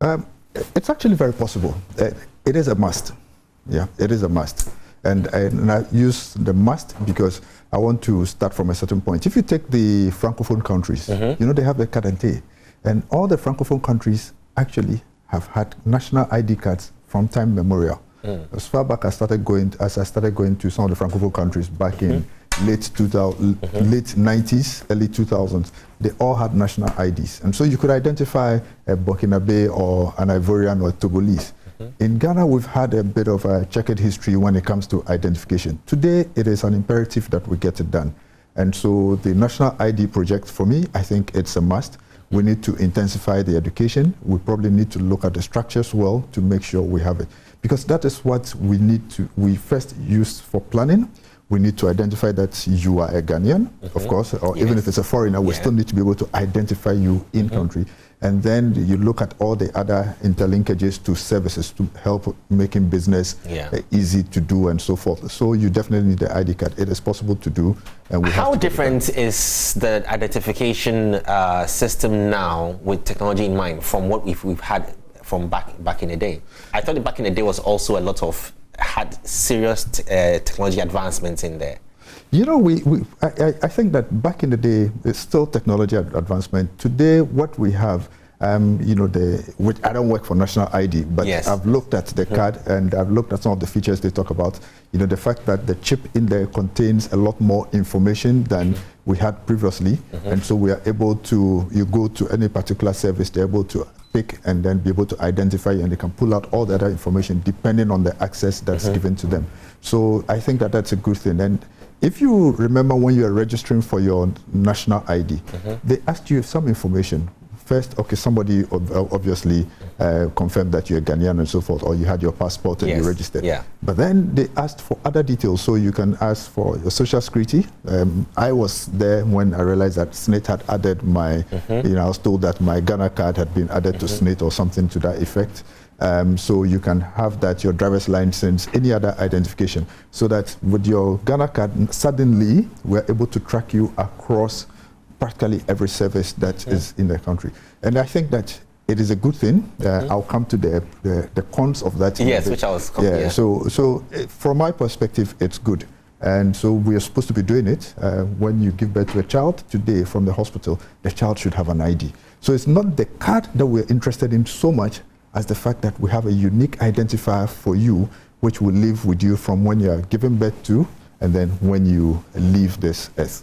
It's actually very possible. It is a must. Yeah, it is a must. And I use the must because I want to start from a certain point. If you take the Francophone countries, you know, they have the carte d'identité. And all the Francophone countries actually have had national ID cards from time memorial. As far back as I started going to some of the Francophone countries back in late 90s, early 2000s, they all had national IDs. And so you could identify a Burkinabe or an Ivorian or a Togolese. In Ghana, we've had a bit of a checkered history when it comes to identification. Today, it is an imperative that we get it done. And so the National ID project, for me, I think it's a must. We need to intensify the education. We probably need to look at the structures well to make sure we have it. Because that is what we first use for planning. We need to identify that you are a Ghanaian, of course, or even if it's a foreigner, we still need to be able to identify you in country. And then you look at all the other interlinkages to services to help making business easy to do and so forth. So you definitely need the ID card. It is possible to do. And we How different is the identification system now with technology in mind from what we've had from back in the day? I thought back in the day was also a lot of had serious technology advancements in there. You know, I think that back in the day, it's still technology advancement. Today, what we have, you know, I don't work for National ID, but I've looked at the card and I've looked at some of the features they talk about. You know, the fact that the chip in there contains a lot more information than we had previously. And so we are able to, you go to any particular service, they're able to pick and then be able to identify, and they can pull out all the other information depending on the access that's given to them. So I think that that's a good thing. And if you remember when you were registering for your national ID, they asked you some information. First, okay, somebody obviously confirmed that you're Ghanaian and so forth, or you had your passport and you registered. But then they asked for other details, so you can ask for your social security. I was there when I realized that SNIT had added my, you know, I was told that my Ghana card had been added to SNIT or something to that effect. So you can have that, your driver's license, any other identification, so that with your Ghana card, suddenly we're able to track you across practically every service that is in the country. And I think that it is a good thing. I'll come to the cons of that. Yes, which I was coming. So from my perspective, it's good. And so we are supposed to be doing it. When you give birth to a child today from the hospital, the child should have an ID. So it's not the card that we're interested in so much as the fact that we have a unique identifier for you, which will live with you from when you are given birth to and then when you leave this earth.